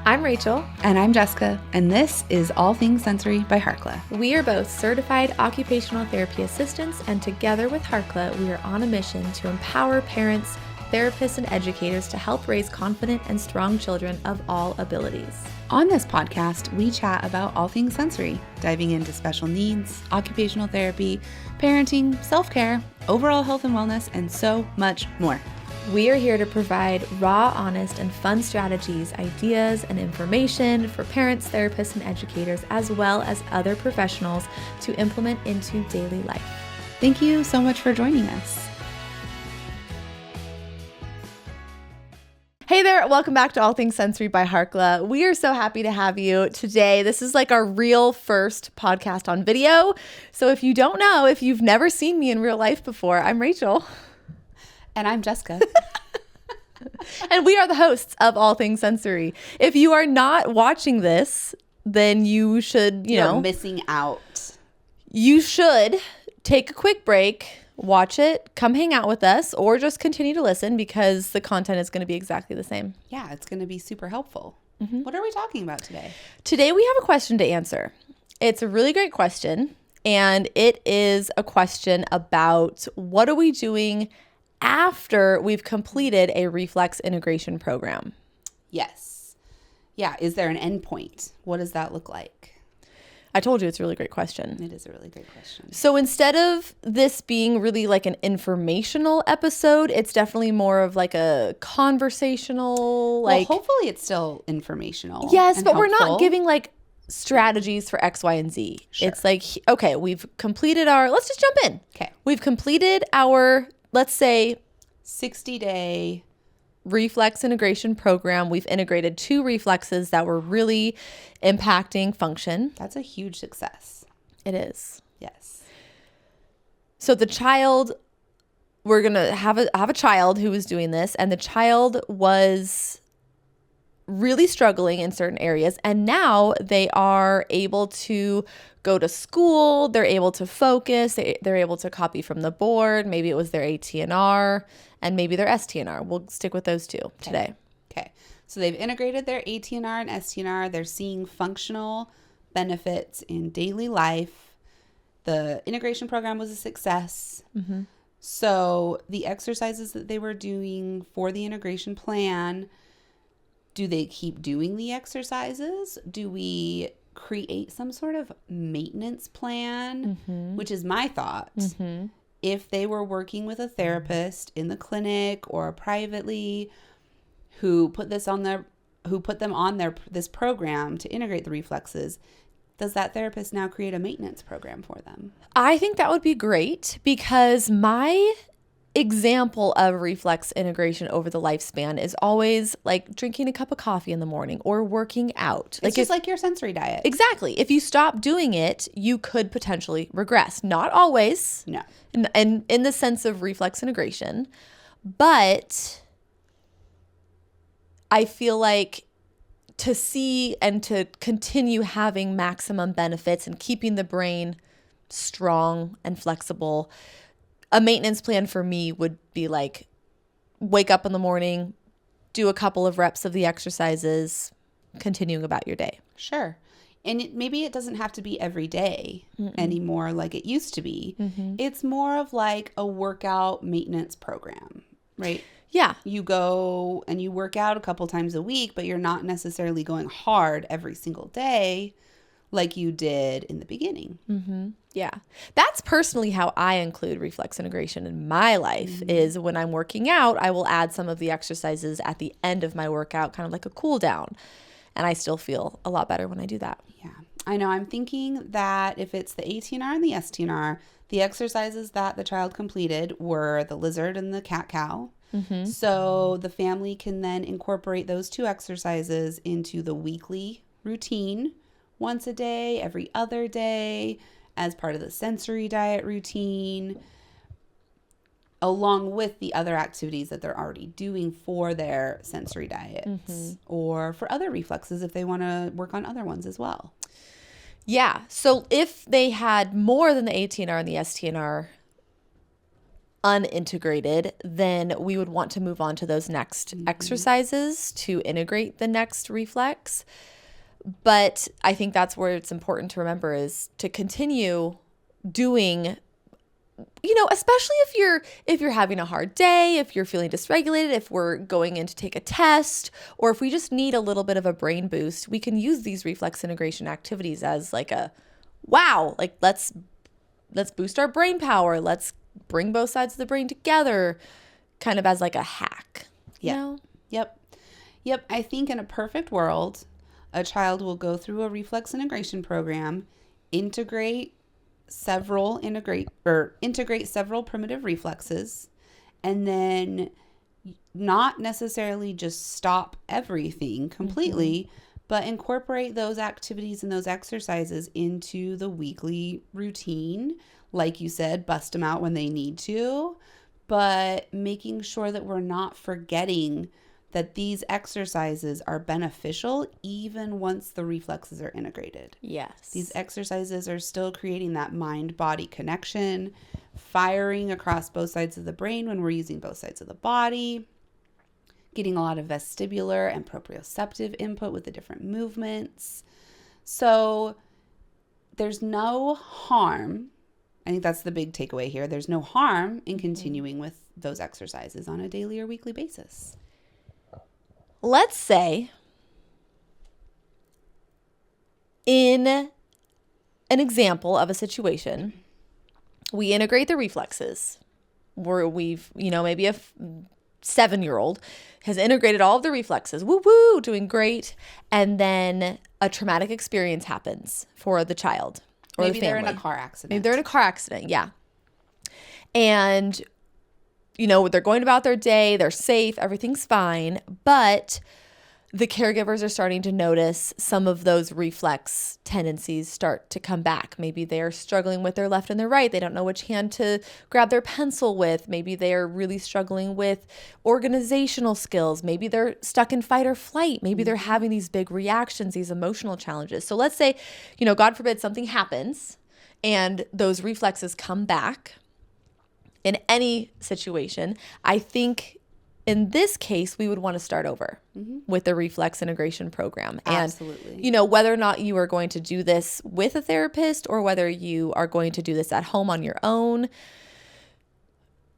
I'm Rachel. And I'm Jessica, and this is All Things Sensory by Harkla. We are both certified occupational therapy assistants, and together with Harkla, we are on a mission to empower parents, therapists, and educators to help raise confident and strong children of all abilities. On this podcast, we chat about all things sensory, diving into special needs, occupational therapy, parenting, self-care, overall health and wellness, and so much more. We are here to provide raw, honest, and fun strategies, ideas, and information for parents, therapists, and educators, as well as other professionals to implement into daily life. Thank you so much for joining us. Hey there, welcome back to All Things Sensory by Harkla. We are so happy to have you today. This is like our real first podcast on video. So if you don't know, if you've never seen me in real life before, I'm Rachel. And I'm Jessica. And we are the hosts of All Things Sensory. If you are not watching this, then you should, You're missing out. You should take a quick break, watch it, come hang out with us, or just continue to listen because the content is going to be exactly the same. Yeah, it's going to be super helpful. Mm-hmm. What are we talking about today? Today we have a question to answer. It's a really great question, and it is a question about what are we doing after we've completed a reflex integration program. Yes. Yeah. Is there an endpoint? What does that look like? I told you it's a really great question. It is a really great question. So instead of this being really like an informational episode, it's definitely more of like a conversational, well, hopefully it's still informational. Yes, but helpful. We're not giving like strategies for X, Y, and Z. Sure. It's like, okay, we've completed let's just jump in. Okay. We've completed our, let's say, 60-day reflex integration program. We've integrated 2 reflexes that were really impacting function. That's a huge success. It is. Yes. So the child, we're going to have a child who was doing this, and the child was really struggling in certain areas, and now they are able to go to school, they're able to focus, they're able to copy from the board. Maybe it was their ATNR and maybe their STNR. We'll stick with those two today. Okay. So they've integrated their ATNR and STNR. They're seeing functional benefits in daily life. The integration program was a success. Mm-hmm. So the exercises that they were doing for the integration plan, do they keep doing the exercises? Do we create some sort of maintenance plan? Mm-hmm. Which is my thought. Mm-hmm. If they were working with a therapist in the clinic or privately who put them on this program to integrate the reflexes, does that therapist now create a maintenance program for them? I think that would be great because my example of reflex integration over the lifespan is always like drinking a cup of coffee in the morning or working out. It's just like your sensory diet. Exactly. If you stop doing it, you could potentially regress. Not always. No. And in the sense of reflex integration, but I feel like to see and to continue having maximum benefits and keeping the brain strong and flexible, a maintenance plan for me would be like wake up in the morning, do a couple of reps of the exercises, continuing about your day. Sure. And maybe it doesn't have to be every day anymore like it used to be. Mm-hmm. It's more of like a workout maintenance program, right? Yeah. You go and you work out a couple times a week, but you're not necessarily going hard every single day like you did in the beginning. Mm-hmm. Yeah. That's personally how I include reflex integration in my life is when I'm working out, I will add some of the exercises at the end of my workout, kind of like a cool down. And I still feel a lot better when I do that. Yeah. I know. I'm thinking that if it's the ATNR and the STNR, the exercises that the child completed were the lizard and the cat-cow. Mm-hmm. So the family can then incorporate those 2 exercises into the weekly routine, once a day, every other day, as part of the sensory diet routine, along with the other activities that they're already doing for their sensory diets or for other reflexes if they want to work on other ones as well. Yeah. So if they had more than the ATNR and the STNR unintegrated, then we would want to move on to those next exercises to integrate the next reflex. But I think that's where it's important to remember is to continue doing, especially if you're having a hard day, if you're feeling dysregulated, if we're going in to take a test, or if we just need a little bit of a brain boost, we can use these reflex integration activities as like a wow, like let's boost our brain power. Let's bring both sides of the brain together, kind of as like a hack. Yep. I think in a perfect world, a child will go through a reflex integration program, integrate several primitive reflexes, and then not necessarily just stop everything completely, but incorporate those activities and those exercises into the weekly routine. Like you said, bust them out when they need to, but making sure that we're not forgetting that these exercises are beneficial even once the reflexes are integrated. Yes. These exercises are still creating that mind-body connection, firing across both sides of the brain when we're using both sides of the body, getting a lot of vestibular and proprioceptive input with the different movements. So there's no harm. I think that's the big takeaway here. There's no harm in continuing with those exercises on a daily or weekly basis. Let's say in an example of a situation, we integrate the reflexes where we've, maybe a 7-year-old has integrated all of the reflexes, woo, doing great. And then a traumatic experience happens for the child or Maybe the family. they're in a car accident. Maybe they're in a car accident, yeah. And they're going about their day, they're safe, everything's fine, but the caregivers are starting to notice some of those reflex tendencies start to come back. Maybe they're struggling with their left and their right. They don't know which hand to grab their pencil with. Maybe they're really struggling with organizational skills. Maybe they're stuck in fight or flight. Maybe they're having these big reactions, these emotional challenges. So let's say, God forbid something happens and those reflexes come back. In any situation, I think in this case, we would want to start over with the reflex integration program. Absolutely. And, whether or not you are going to do this with a therapist or whether you are going to do this at home on your own,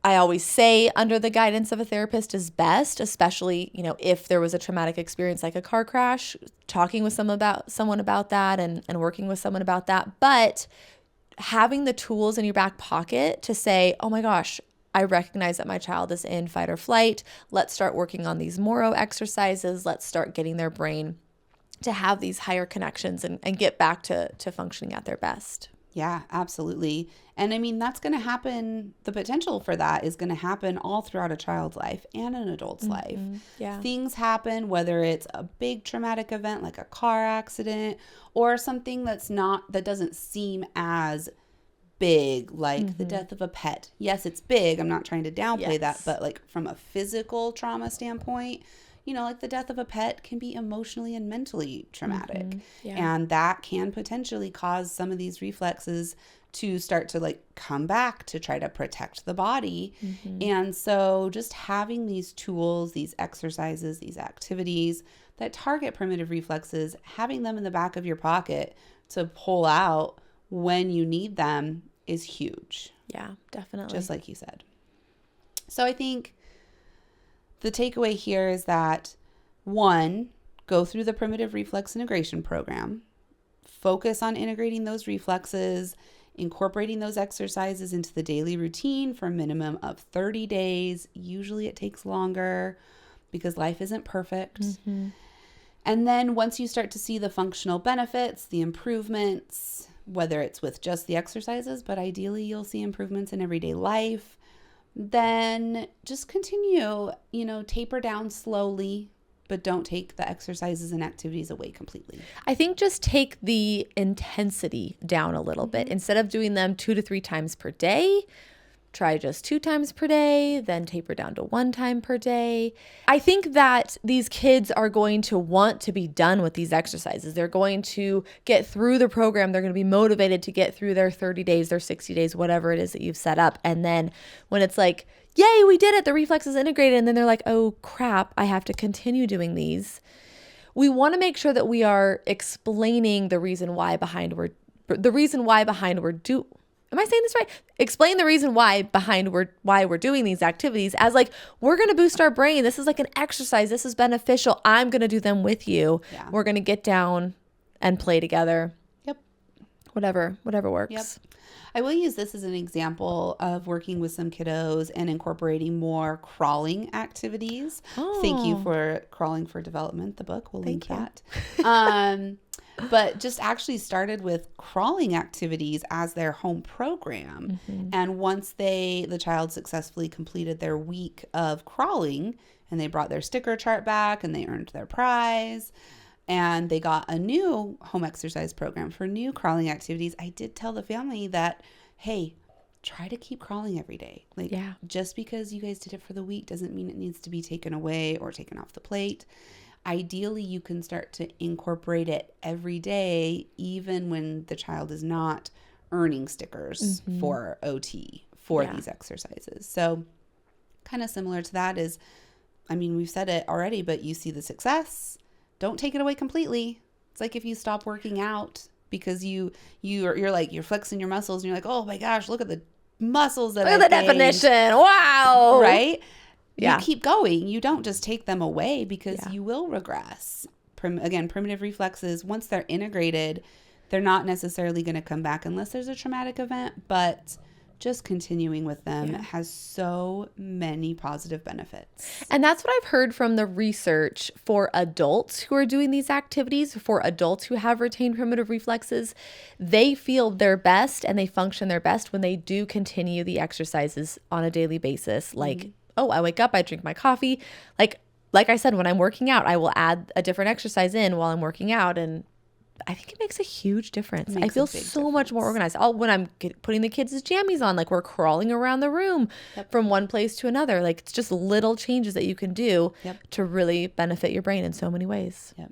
I always say under the guidance of a therapist is best, especially, if there was a traumatic experience like a car crash, talking with someone about that and working with someone about that. But having the tools in your back pocket to say, oh my gosh, I recognize that my child is in fight or flight. Let's start working on these Moro exercises. Let's start getting their brain to have these higher connections and get back to functioning at their best. Yeah, absolutely. And I mean, that's going to happen. The potential for that is going to happen all throughout a child's life and an adult's life. Yeah. Things happen, whether it's a big traumatic event like a car accident or something that doesn't seem as big, like the death of a pet. Yes, it's big. I'm not trying to downplay that, but like from a physical trauma standpoint, like the death of a pet can be emotionally and mentally traumatic. Yeah. And that can potentially cause some of these reflexes to start to like come back to try to protect the body. And so just having these tools, these exercises, these activities that target primitive reflexes, having them in the back of your pocket to pull out when you need them is huge. Yeah, definitely. Just like you said. So I think the takeaway here is that 1, go through the primitive reflex integration program, focus on integrating those reflexes, incorporating those exercises into the daily routine for a minimum of 30 days. Usually it takes longer because life isn't perfect. And then once you start to see the functional benefits, the improvements, whether it's with just the exercises, but ideally you'll see improvements in everyday life, then just continue, taper down slowly, but don't take the exercises and activities away completely. I think just take the intensity down a little bit. Instead of doing them 2 to 3 times per day, try just 2 times per day, then taper down to 1 time per day. I think that these kids are going to want to be done with these exercises. They're going to get through the program. They're going to be motivated to get through their 30 days, their 60 days, whatever it is that you've set up. And then when it's like, yay, we did it, the reflex is integrated, and then they're like, oh crap, I have to continue doing these. We want to make sure that we are explaining the reason why behind we're am I saying this right? Explain the reason why we're doing these activities as like, we're going to boost our brain. This is like an exercise. This is beneficial. I'm going to do them with you. Yeah. We're going to get down and play together. Yep. Whatever works. Yep. I will use this as an example of working with some kiddos and incorporating more crawling activities. Oh. Thank you for Crawling for Development, the book. We'll link Thank that. But just actually started with crawling activities as their home program. Mm-hmm. And once the child successfully completed their week of crawling and they brought their sticker chart back and they earned their prize and they got a new home exercise program for new crawling activities, I did tell the family that, hey, try to keep crawling every day. Like, just because you guys did it for the week doesn't mean it needs to be taken away or taken off the plate. Ideally, you can start to incorporate it every day, even when the child is not earning stickers for OT for these exercises. So kind of similar to that is, I mean, we've said it already, but you see the success. Don't take it away completely. It's like if you stop working out because you're flexing your muscles and you're like, oh my gosh, look at the muscles that look at the definition. Wow. Right? Yeah. You keep going. You don't just take them away because you will regress. Again, primitive reflexes, once they're integrated, they're not necessarily going to come back unless there's a traumatic event, but just continuing with them has so many positive benefits. And that's what I've heard from the research for adults who are doing these activities, for adults who have retained primitive reflexes. They feel their best and they function their best when they do continue the exercises on a daily basis. Like, oh, I wake up, I drink my coffee. Like I said, when I'm working out, I will add a different exercise in while I'm working out. And I think it makes a huge difference. I feel so much more organized. When I'm putting the kids' jammies on, like we're crawling around the room from one place to another. Like it's just little changes that you can do to really benefit your brain in so many ways. Yep.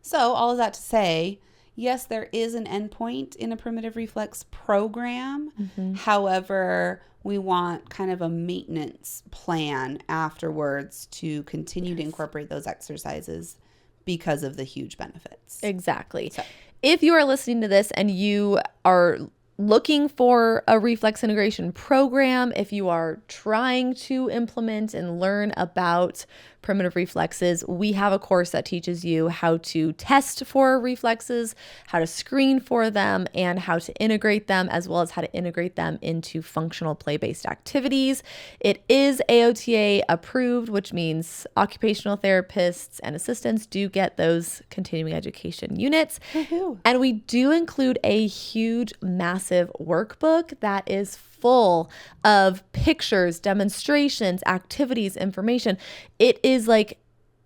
So all of that to say, yes, there is an endpoint in a primitive reflex program. However, we want kind of a maintenance plan afterwards to continue to incorporate those exercises because of the huge benefits. Exactly. So, if you are listening to this and you are looking for a reflex integration program, if you are trying to implement and learn about primitive reflexes, we have a course that teaches you how to test for reflexes, how to screen for them, and how to integrate them, as well as how to integrate them into functional play-based activities. It is AOTA approved, which means occupational therapists and assistants do get those continuing education units. Woohoo. And we do include a huge, massive workbook that is full of pictures, demonstrations, activities, information. It is like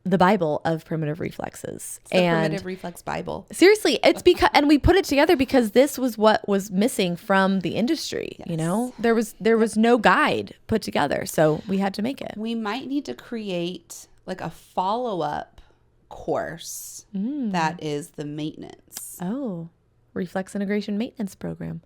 the Bible of primitive reflexes. It's the Primitive Reflex Bible. Seriously, it's because, and we put it together because this was what was missing from the industry. Yes. You know, there was no guide put together, so we had to make it. We might need to create like a follow-up course that is the maintenance. Oh, reflex integration maintenance program.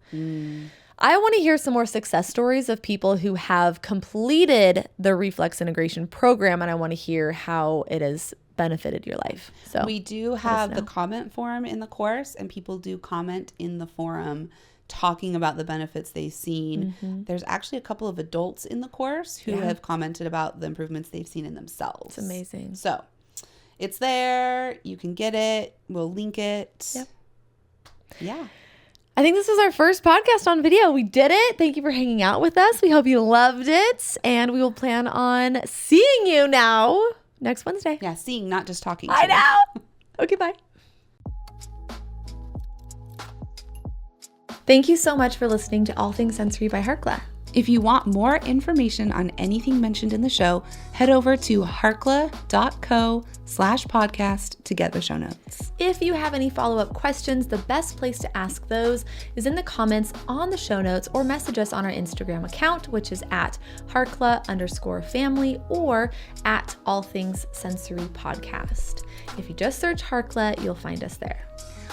I want to hear some more success stories of people who have completed the reflex integration program, and I want to hear how it has benefited your life. So we do have the comment forum in the course, and people do comment in the forum talking about the benefits they've seen. There's actually a couple of adults in the course who have commented about the improvements they've seen in themselves. It's amazing. So it's there. You can get it. We'll link it. Yep. Yeah. I think this was our first podcast on video. We did it. Thank you for hanging out with us. We hope you loved it. And we will plan on seeing you now next Wednesday. Yeah, seeing, not just talking. I know. Okay, bye. Thank you so much for listening to All Things Sensory by Harkla. If you want more information on anything mentioned in the show, head over to harkla.co/sensory. Harkla.com/podcast to get the show notes. If you have any follow-up questions, the best place to ask those is in the comments on the show notes or message us on our Instagram account, which is at Harkla_family or at All Things Sensory Podcast. If you just search Harkla, you'll find us there.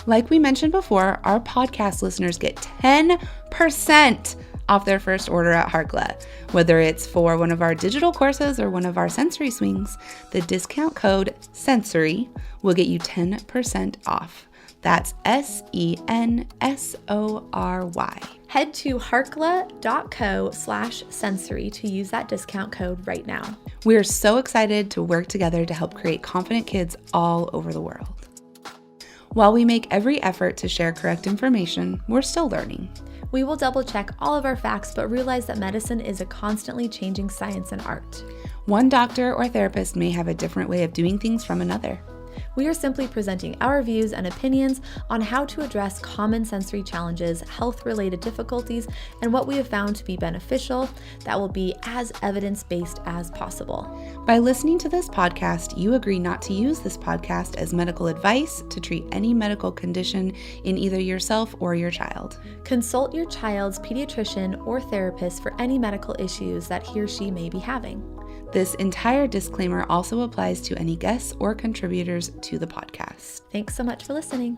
Like we mentioned before, our podcast listeners get 10% off their first order at Harkla. Whether it's for one of our digital courses or one of our sensory swings, the discount code SENSORY will get you 10% off. That's SENSORY. Head to harkla.co/sensory to use that discount code right now. We are so excited to work together to help create confident kids all over the world. While we make every effort to share correct information, we're still learning. We will double check all of our facts, but realize that medicine is a constantly changing science and art. One doctor or therapist may have a different way of doing things from another. We are simply presenting our views and opinions on how to address common sensory challenges, health-related difficulties, and what we have found to be beneficial that will be as evidence-based as possible. By listening to this podcast, you agree not to use this podcast as medical advice to treat any medical condition in either yourself or your child. Consult your child's pediatrician or therapist for any medical issues that he or she may be having. This entire disclaimer also applies to any guests or contributors to the podcast. Thanks so much for listening.